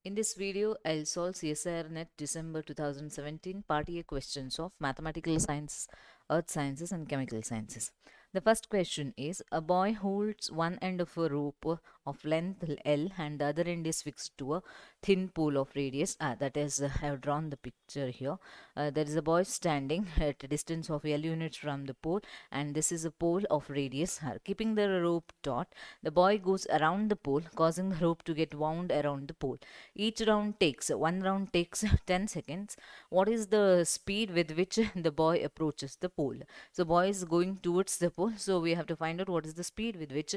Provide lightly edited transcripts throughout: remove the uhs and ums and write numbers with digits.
In this video, I'll solve CSIR NET December 2017 Part-A questions of Mathematical Science, Earth Sciences and Chemical Sciences. The first question is, a boy holds one end of a rope of length L and the other end is fixed to a thin pole of radius R. That is, I have drawn the picture here. There is a boy standing at a distance of L units from the pole, and this is a pole of radius R. Keeping the rope taut, the boy goes around the pole, causing the rope to get wound around the pole. One round takes 10 seconds. What is the speed with which the boy approaches the pole? So boy is going towards the pole, so we have to find out what is the speed with which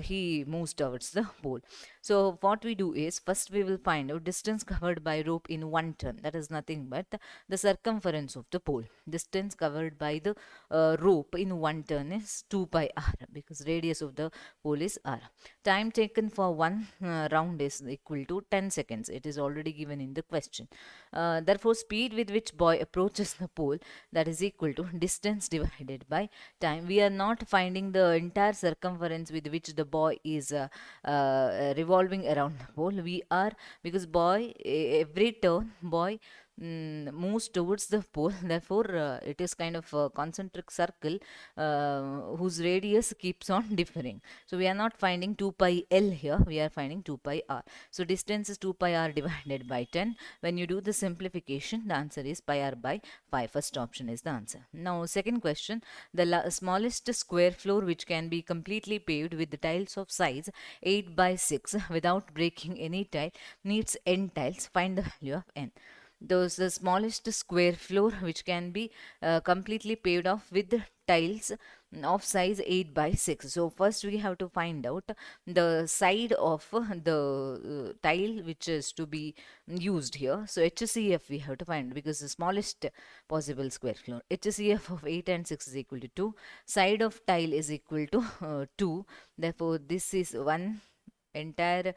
he moves towards the pole. So what we do is, first we will find out distance covered by rope in one turn. That is nothing but the circumference of the pole. Distance covered by the rope in one turn is 2 pi r, because radius of the pole is r. Time taken for one round is equal to 10 seconds. It is already given in the question. Therefore, speed with which boy approaches the pole, that is equal to distance divided by time. We are not finding the entire circumference with which the boy is revolving around the pole. We are, because boy, every turn boy moves towards the pole. Therefore, it is kind of a concentric circle whose radius keeps on differing. So we are not finding 2 pi L here, we are finding 2 pi R. So distance is 2 pi R divided by 10. When you do the simplification, the answer is pi R by 5. First option is the answer. Now, second question, the smallest square floor which can be completely paved with the tiles of size 8 by 6 without breaking any tile needs n tiles. Find the value of n. The smallest square floor which can be completely paved off with tiles of size 8 by 6. So first we have to find out the side of the tile which is to be used here. So HCF we have to find, because the smallest possible square floor. HCF of 8 and 6 is equal to 2. Side of tile is equal to 2. Therefore this is one entire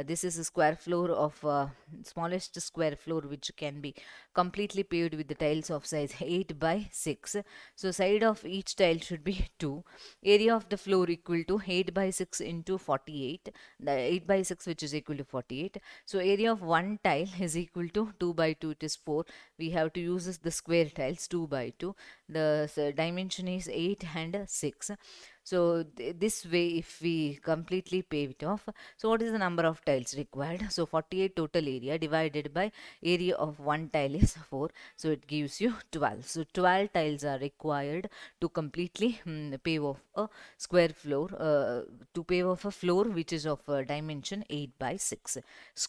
this is a square floor of smallest square floor which can be completely paved with the tiles of size 8 by 6. So side of each tile should be 2. Area of the floor equal to 8 by 6 into 48. The 8 by 6 which is equal to 48. So area of one tile is equal to 2 by 2, it is 4. We have to use the square tiles 2 by 2. The dimension is 8 and 6. So this way, if we completely pave it off, so what is the number of tiles required? So 48 total area divided by area of one tile is 4. So it gives you 12. So 12 tiles are required to completely pave off a square floor, to pave off a floor which is of dimension 8 by 6.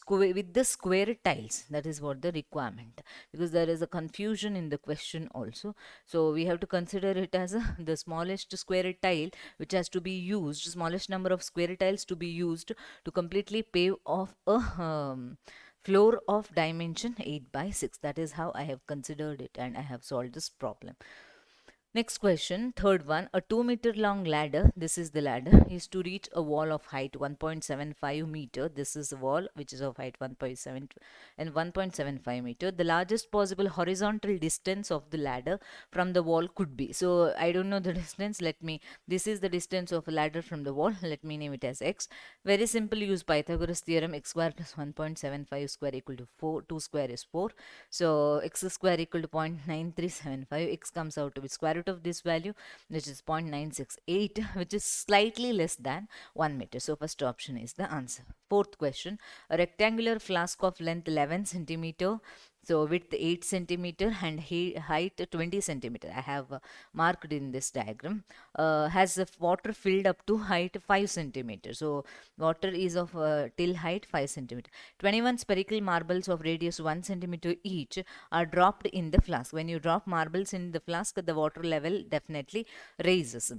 With the square tiles, that is what the requirement, because there is a confusion in the question also. So we have to consider it as the smallest square tile which has to be used, smallest number of square tiles to be used to completely pave off a floor of dimension 8 by 6. That is how I have considered it and I have solved this problem. Next question, third one. A 2-meter long ladder, this is the ladder, is to reach a wall of height 1.75 meter. This is the wall which is of height 1.7 and 1.75 meter. The largest possible horizontal distance of the ladder from the wall could be. So I don't know the distance. This is the distance of a ladder from the wall. Let me name it as x. Very simple, use Pythagoras theorem. X square plus 1.75 square equal to 4. 2 square is 4. So x square equal to 0.9375. X comes out to be square root of this value, which is 0.968, which is slightly less than 1 meter. So first option is the answer. Fourth question, a rectangular flask of length 11 centimeter, so width 8 centimeter and height 20 centimeter, I have marked in this diagram, has water filled up to height 5 centimeter. So water is of till height 5 centimeter. 21 spherical marbles of radius 1 centimeter each are dropped in the flask. When you drop marbles in the flask, the water level definitely raises.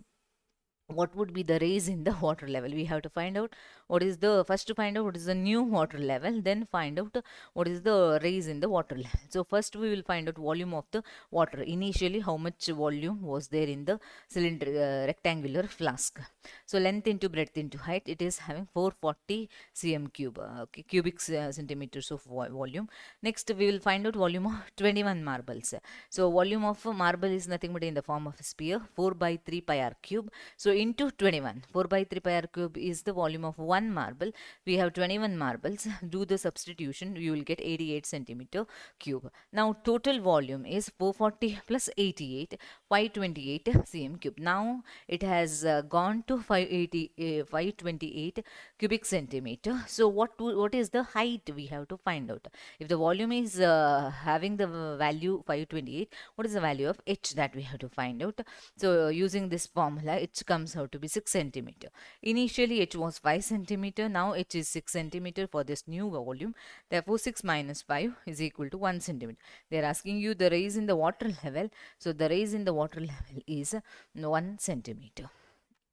What would be the raise in the water level? We have to find out what is the, first to find out what is the new water level, then find out what is the raise in the water level. So first we will find out volume of the water. Initially, how much volume was there in the cylinder rectangular flask. So length into breadth into height, it is having 440 cm cube, cubic centimeters of volume. Next we will find out volume of 21 marbles. So volume of a marble is nothing but in the form of a sphere, 4 by 3 pi r cube. So into 21. 4 by 3 pi r cube is the volume of one marble. We have 21 marbles. Do the substitution. You will get 88 centimeter cube. Now total volume is 440 plus 88, 528 cm cube. Now it has gone to 528 cubic centimeter. So what is the height we have to find out? If the volume is having the value 528, what is the value of h that we have to find out? So using this formula, it comes out to be 6 centimeter. Initially h was 5 centimeter. Now h is 6 centimeter for this new volume. Therefore 6 minus 5 is equal to 1 centimeter. They are asking you the rise in the water level. So the rise in the water level is 1 centimeter.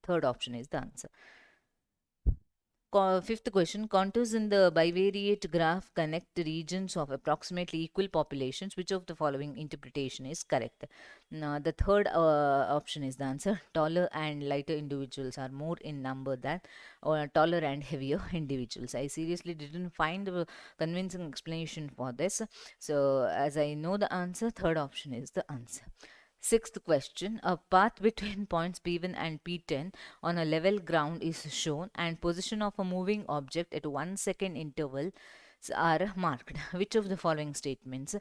Third option is the answer. Fifth question, contours in the bivariate graph connect regions of approximately equal populations. Which of the following interpretation is correct? Now, the third option is the answer. Taller and lighter individuals are more in number than taller and heavier individuals. I seriously didn't find a convincing explanation for this. So, as I know the answer, third option is the answer. Sixth question, a path between points P1 and P10 on a level ground is shown and position of a moving object at 1 second intervals are marked. Which of the following statements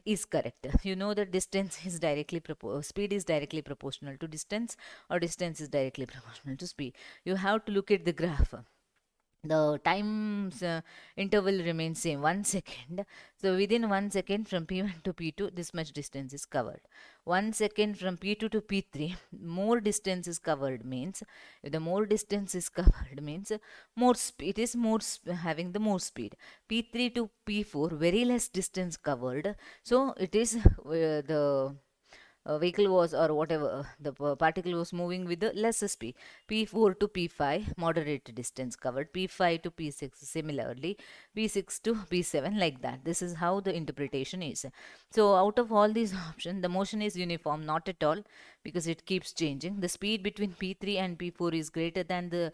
is correct? You know that distance is directly speed is directly proportional to distance, or distance is directly proportional to speed. You have to look at the graph. The time interval remains same, 1 second. So within 1 second from P1 to P2, this much distance is covered. 1 second from P2 to P3, more distance is covered means, if the more distance is covered means more speed, it is more having the more speed. P3 to P4, very less distance covered. So it is the vehicle was, or whatever, the particle was moving with the lesser speed. P4 to P5, moderate distance covered. P5 to P6, similarly. P6 to P7, like that. This is how the interpretation is. So out of all these options, the motion is uniform, not at all, because it keeps changing. The speed between P3 and P4 is greater than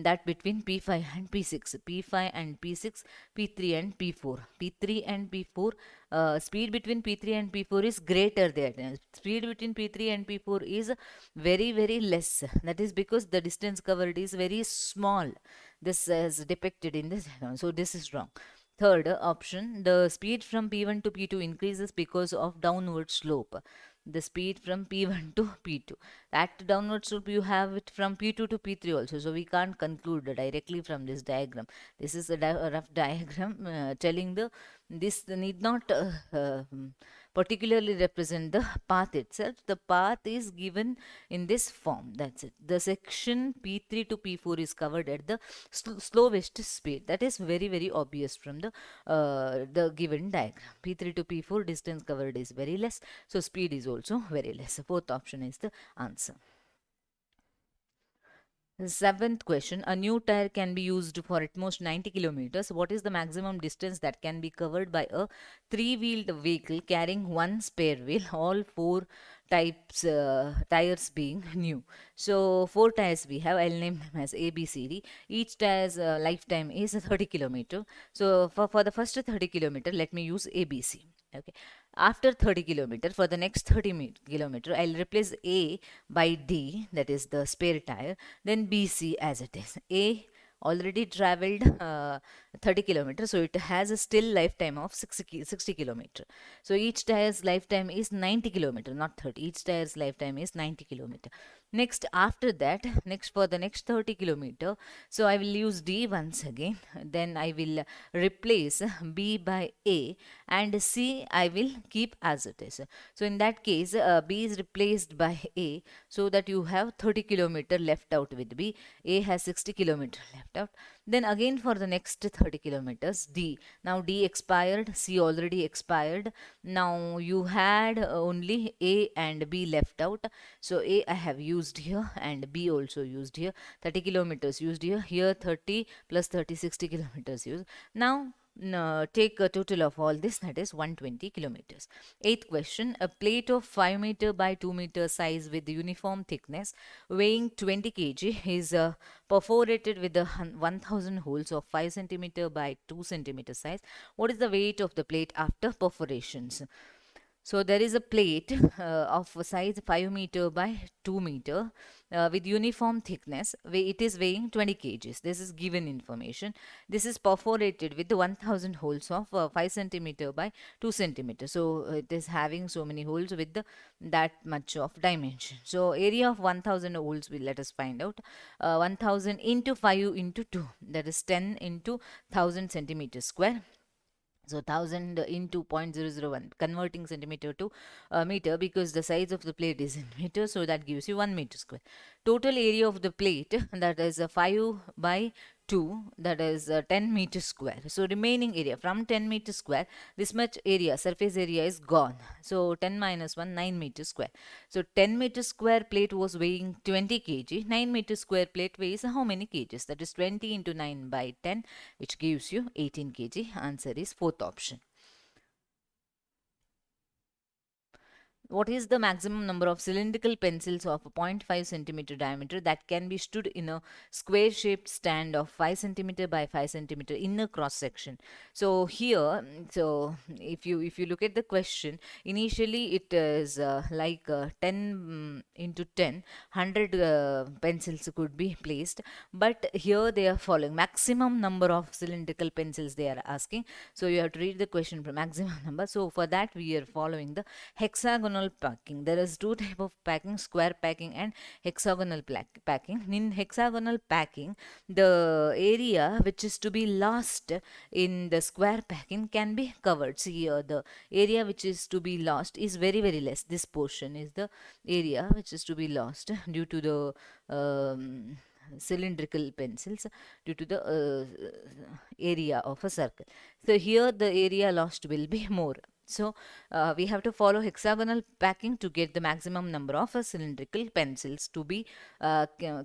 that between P5 and P6. P5 and P6, P3 and P4. P3 and P4, speed between P3 and P4 is greater there. Speed between P3 and P4 is very, very less. That is because the distance covered is very small. This is depicted in this diagram. So this is wrong. Third option, the speed from P1 to P2 increases because of downward slope. The speed from P1 to P2. That downward slope you have it from P2 to P3 also. So we can't conclude directly from this diagram. This is a rough diagram telling this need not particularly represent the path itself. The path is given in this form. That's it. The section P3 to P4 is covered at the slowest speed. That is very, very obvious from the given diagram. P3 to P4 distance covered is very less. So speed is also very less. Fourth option is the answer. Seventh question, a new tire can be used for at most 90 kilometers. What is the maximum distance that can be covered by a three-wheeled vehicle carrying one spare wheel, all four types tires being new? So four tires we have, I'll name them as A, B, C, D. Each tire's lifetime is 30 kilometer. So for the first 30 kilometer, let me use A, B, C. Okay. After 30 kilometer, for the next 30 kilometer, I'll replace A by D, that is the spare tire, then BC as it is. A already traveled 30 kilometers, so it has a still lifetime of 60 kilometers. So each tire's lifetime is 90 kilometers, not 30. Each tire's lifetime is 90 kilometers. Next, after that, for the next 30 kilometers, so I will use D once again. Then I will replace B by A, and C I will keep as it is. So in that case, B is replaced by A, so that you have 30 kilometers left out with B. A has 60 kilometers left out. Then again for the next 30 kilometers, D. Now D expired, C already expired. Now you had only A and B left out. So A I have used here and B also used here. 30 kilometers used here. Here 30 plus 30, 60 kilometers used. Now take a total of all this, that is 120 kilometers. Eighth question, a plate of 5 meter by 2 meter size with uniform thickness weighing 20 kg is perforated with the 1000 holes of 5 centimeter by 2 centimeter size. What is the weight of the plate after perforations? So there is a plate of size 5 meter by 2 meter. with uniform thickness. It is weighing 20 kgs. This is given information. This is perforated with 1000 holes of 5 centimeter by 2 centimeter. So it is having so many holes with that much of dimension. So area of 1000 holes, will let us find out. 1000 into 5 into 2, that is 10 into 1000 centimeters square. So 1000 into 0.001, converting centimeter to meter, because the size of the plate is in meter, so that gives you 1 meter square. Total area of the plate, that is 5 by 2, that is 10 meter square. So remaining area from 10 meter square, this much area, surface area, is gone. So 10 minus 1, 9 meter square. So 10 meter square plate was weighing 20 kg. 9 meter square plate weighs how many kgs? That is 20 into 9 by 10, which gives you 18 kg. Answer is fourth option. What is the maximum number of cylindrical pencils of 0.5 centimeter diameter that can be stood in a square shaped stand of 5 centimeter by 5 centimeter inner cross section? So here, so if you look at the question, initially it is like 10 into 10, 100 pencils could be placed, but here they are following maximum number of cylindrical pencils they are asking. So you have to read the question for maximum number. So for that we are following the hexagonal packing. There is two type of packing: square packing and hexagonal packing. In hexagonal packing, the area which is to be lost in the square packing can be covered. See here, the area which is to be lost is very very less. This portion is the area which is to be lost due to the cylindrical pencils, due to the area of a circle. So here the area lost will be more. So we have to follow hexagonal packing to get the maximum number of cylindrical pencils to be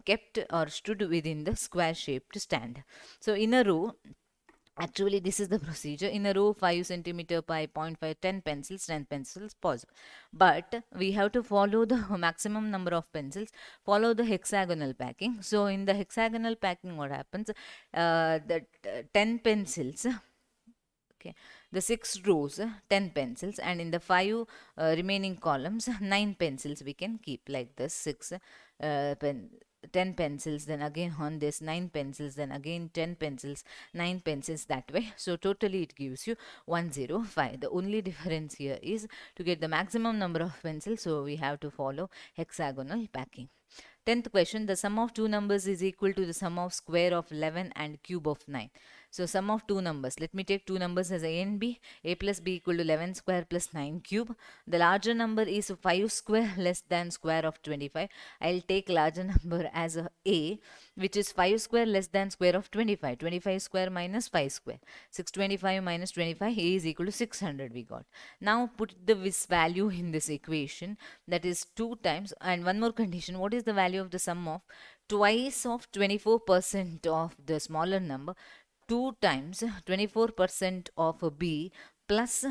kept or stood within the square shaped stand. So in a row, actually this is the procedure. In a row, 5 centimeter by 0.5, 10 pencils, 10 pencils possible, but we have to follow the maximum number of pencils, follow the hexagonal packing. So in the hexagonal packing, what happens, the 10 pencils, okay, the 6 rows, 10 pencils, and in the 5 remaining columns, 9 pencils we can keep, like this: 6 10 pencils, then again on this 9 pencils, then again 10 pencils, 9 pencils, that way. So totally it gives you 105. The only difference here is to get the maximum number of pencils, so we have to follow hexagonal packing. 10th question, the sum of two numbers is equal to the sum of square of 11 and cube of 9. So sum of two numbers, let me take two numbers as a and b. A plus b equal to 11 square plus 9 cube. The larger number is 5 square less than square of 25. I'll take larger number as a, which is 5 square less than square of 25. 25 square minus 5 square. 625 minus 25, a is equal to 600 we got. Now put this value in this equation, that is 2 times, and one more condition. What is the value of the sum of twice of 24% of the smaller number? 2 times 24% of a b plus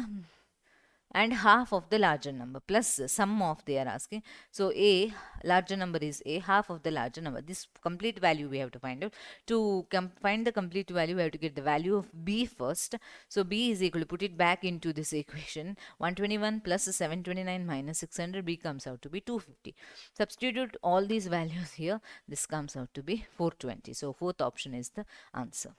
and half of the larger number, plus sum of, they are asking. So a, larger number is a, half of the larger number. This complete value we have to find out. To find the complete value, we have to get the value of b first. So b is equal to, put it back into this equation, 121 plus 729 minus 600, b comes out to be 250. Substitute all these values here, this comes out to be 420. So fourth option is the answer.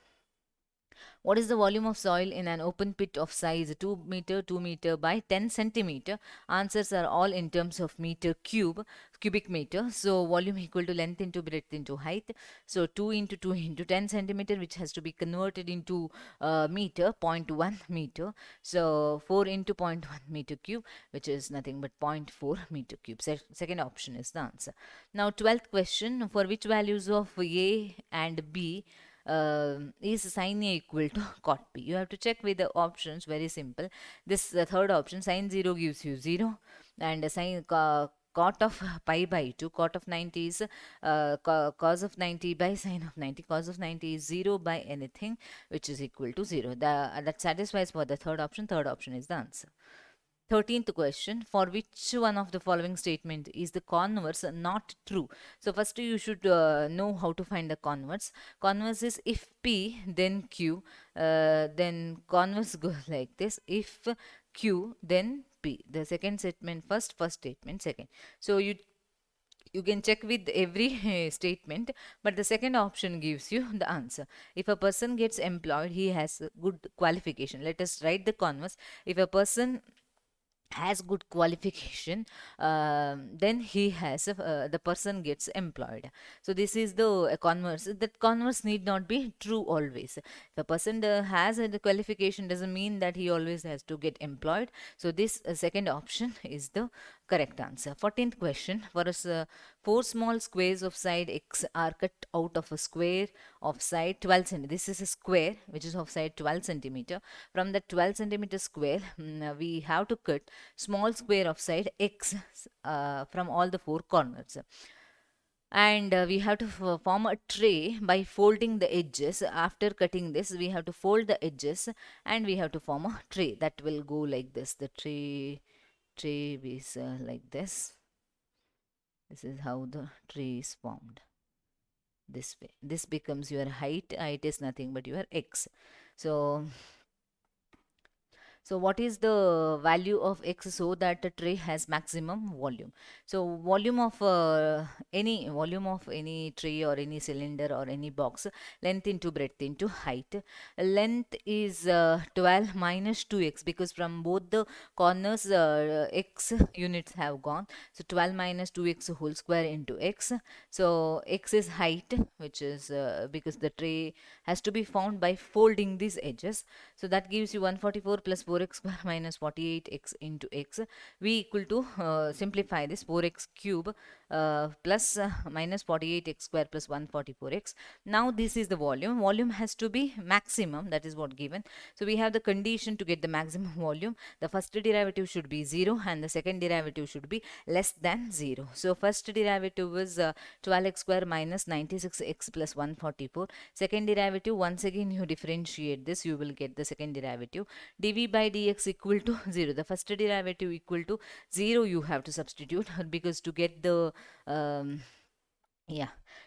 What is the volume of soil in an open pit of size 2 meter, 2 meter by 10 centimeter? Answers are all in terms of meter cubic meter. So volume equal to length into breadth into height. So 2 into 2 into 10 centimeter, which has to be converted into meter, 0.1 meter. So 4 into 0.1 meter cube, which is nothing but 0.4 meter cube. Second option is the answer. Now 12th question, for which values of A and B is sin A equal to cot B? You have to check with the options, very simple. This the third option, sin 0 gives you 0, and sin cot of pi by 2, cot of 90 is cos of 90 by sin of 90. Cos of 90 is 0 by anything which is equal to 0. That satisfies for the third option. Third option is the answer. 13th question, for which one of the following statement is the converse not true? So first you should know how to find the converse. Converse is if P then Q, then converse goes like this: if Q then P. The second statement first, first statement second. So you You can check with every statement, but the second option gives you the answer. If a person gets employed, he has a good qualification. Let us write the converse. If a person has good qualification, then he has the person gets employed. So this is the converse. That converse need not be true always. If a person has the qualification, doesn't mean that he always has to get employed. So this second option is the correct answer. 14th question. For us, four small squares of side x are cut out of a square of side 12 cm. This is a square which is of side 12 centimeter. From the 12 centimeter square, we have to cut small square of side x from all the four corners. And we have to form a tray by folding the edges. After cutting this, we have to fold the edges and we have to form a tray that will go like this. The tray is like this. This is how the tray is formed. This way. This becomes your height. Height is nothing but your x. So what is the value of x so that the tray has maximum volume? So volume of any tray or any cylinder or any box, length into breadth into height. Length is 12 minus 2x, because from both the corners x units have gone. So 12 minus 2x whole square into x. So x is height, which is because the tray has to be found by folding these edges. So that gives you 144 plus 4x square minus 48x into x. We equal to simplify this 4x cube plus minus 48x square plus 144x. Now this is the volume. Volume has to be maximum. That is what given. So we have the condition to get the maximum volume. The first derivative should be 0 and the second derivative should be less than 0. So first derivative was 12x square minus 96x plus 144. Second derivative, once again you differentiate this, you will get the second derivative. dv by dx equal to 0. The first derivative equal to 0 you have to substitute, because to get the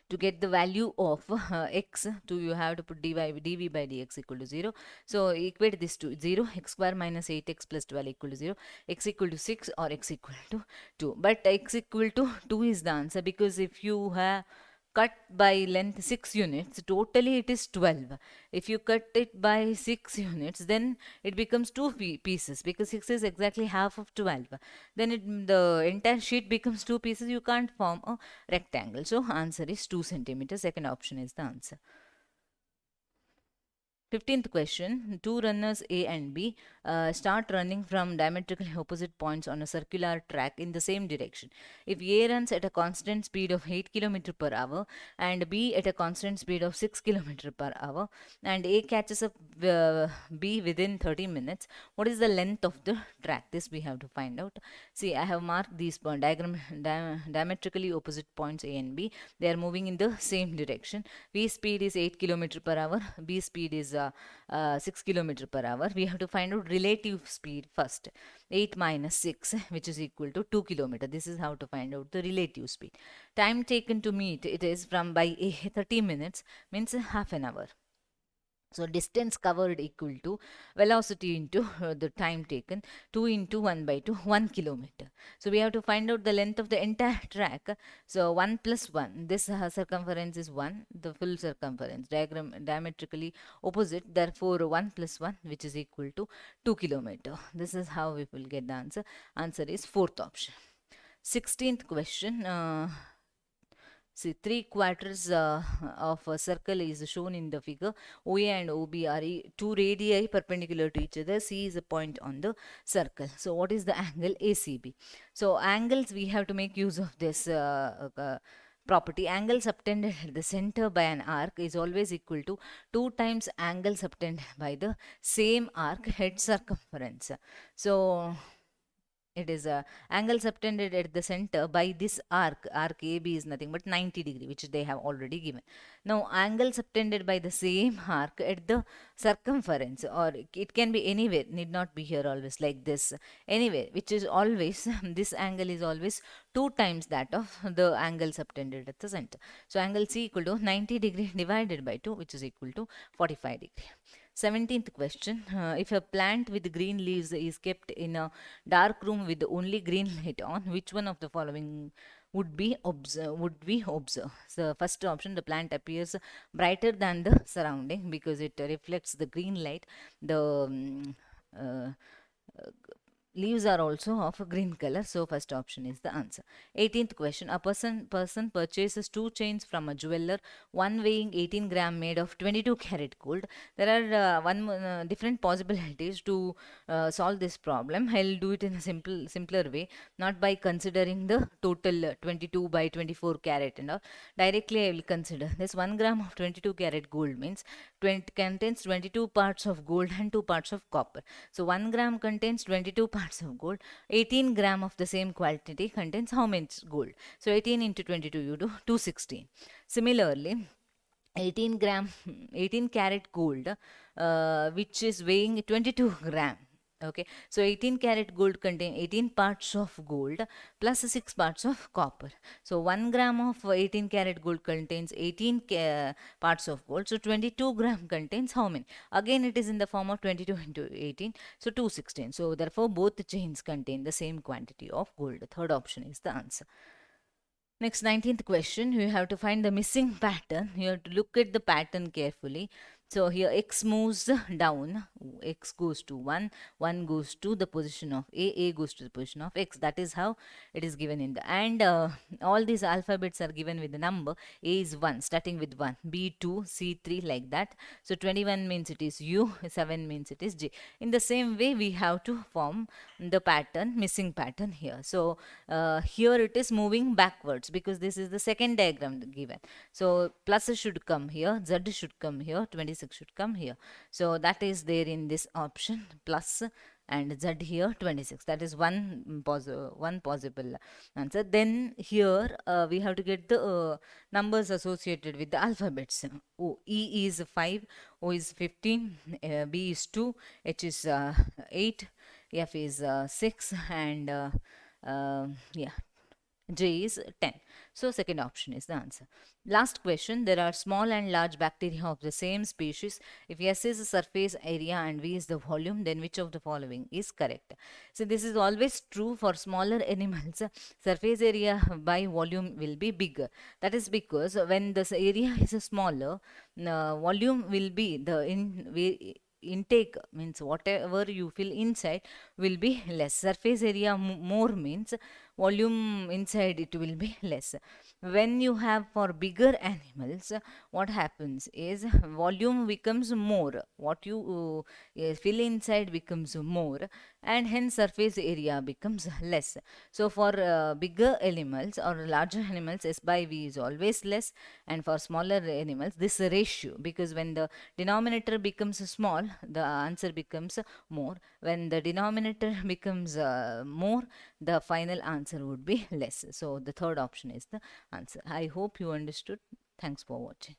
to get the value of x, you have to put dv by dx equal to 0. So equate this to 0. X square minus 8x plus 12 equal to 0. X equal to 6 or x equal to 2. But x equal to 2 is the answer, because if you have cut by length 6 units, totally it is 12. If you cut it by 6 units, then it becomes 2 pieces, because 6 is exactly half of 12. Then the entire sheet becomes 2 pieces. You can't form a rectangle. So answer is 2 centimeters. Second option is the answer. 15th question. Two runners A and B start running from diametrically opposite points on a circular track in the same direction. If A runs at a constant speed of 8 km per hour and B at a constant speed of 6 km per hour, and A catches up B within 30 minutes, what is the length of the track? This we have to find out. See, I have marked these diametrically opposite points A and B. They are moving in the same direction. B speed is 8 km per hour. B speed is 6 km per hour. We have to find out relative speed first. 8 minus 6, which is equal to 2 km. This is how to find out the relative speed. Time taken to meet, it is from by 30 minutes, means half an hour. So distance covered equal to velocity into the time taken, 2 into 1 by 2, 1 kilometer. So we have to find out the length of the entire track. So 1 plus 1, this circumference is 1, the full circumference, diametrically opposite, therefore 1 plus 1, which is equal to 2 kilometer. This is how we will get the answer. Answer is fourth option. 16th question. See, 3/4 of a circle is shown in the figure. OA and OB are two radii perpendicular to each other. C is a point on the circle. So, what is the angle ACB? So, angles, we have to make use of this property. Angle subtended at the center by an arc is always equal to 2 times angle subtended by the same arc head circumference. So, it is a angle subtended at the center by this arc. Arc AB is nothing but 90 degree, which they have already given. Now, angle subtended by the same arc at the circumference, or it can be anywhere, need not be here always like this, anywhere, which is always, this angle is always 2 times that of the angle subtended at the center. So, angle C equal to 90 degree divided by 2, which is equal to 45 degree. 17th question. If a plant with green leaves is kept in a dark room with only green light on, which one of the following would we observe? So first option, the plant appears brighter than the surrounding because it reflects the green light. The uh, leaves are also of a green color, so first option is the answer. 18th question, a person purchases two chains from a jeweler, one weighing 18 gram made of 22 karat gold. There are different possibilities to solve this problem. I'll do it in a simpler way, not by considering the total 22 by 24 karat and all. Directly I will consider this 1 gram of 22 karat gold means 20 contains 22 parts of gold and 2 parts of copper. So 1 gram contains 22 parts of gold. 18 gram of the same quantity contains how much gold? So 18 into 22 you do 216. Similarly, 18 karat gold, which is weighing 22 gram. Okay, so 18 karat gold contain 18 parts of gold plus 6 parts of copper. So 1 gram of 18 karat gold contains 18 parts of gold. So 22 gram contains how many? Again, it is in the form of 22 into 18. So 216. So therefore, both the chains contain the same quantity of gold. The third option is the answer. Next, 19th question, you have to find the missing pattern. You have to look at the pattern carefully. So here x moves down, x goes to 1, 1 goes to the position of A goes to the position of x. That is how it is given in the, and all these alphabets are given with the number. A is 1, starting with 1, B 2, C 3, like that. So 21 means it is U, 7 means it is J. In the same way, we have to form the pattern, missing pattern here. So here it is moving backwards because this is the second diagram given. So plus should come here, Z should come here, 26 should come here. So that is there in this option, plus and Z here 26. That is one possible answer. Then here we have to get the numbers associated with the alphabets. O, E is 5, O is 15, B is 2, H is 8, F is 6, and yeah, J is 10. So second option is the answer. Last question, there are small and large bacteria of the same species. If S is the surface area and V is the volume, then which of the following is correct? So this is always true for smaller animals. Surface area by volume will be bigger. That is because when the area is smaller, volume will be the intake, means whatever you fill inside will be less. Surface area more means volume inside it will be less. When you have for bigger animals, what happens is volume becomes more, what you fill inside becomes more, and hence surface area becomes less. So for bigger animals or larger animals, S by V is always less, and for smaller animals this ratio, because when the denominator becomes small, the answer becomes more. When the denominator becomes more, the final answer would be less. So the third option is the answer. I hope you understood. Thanks for watching.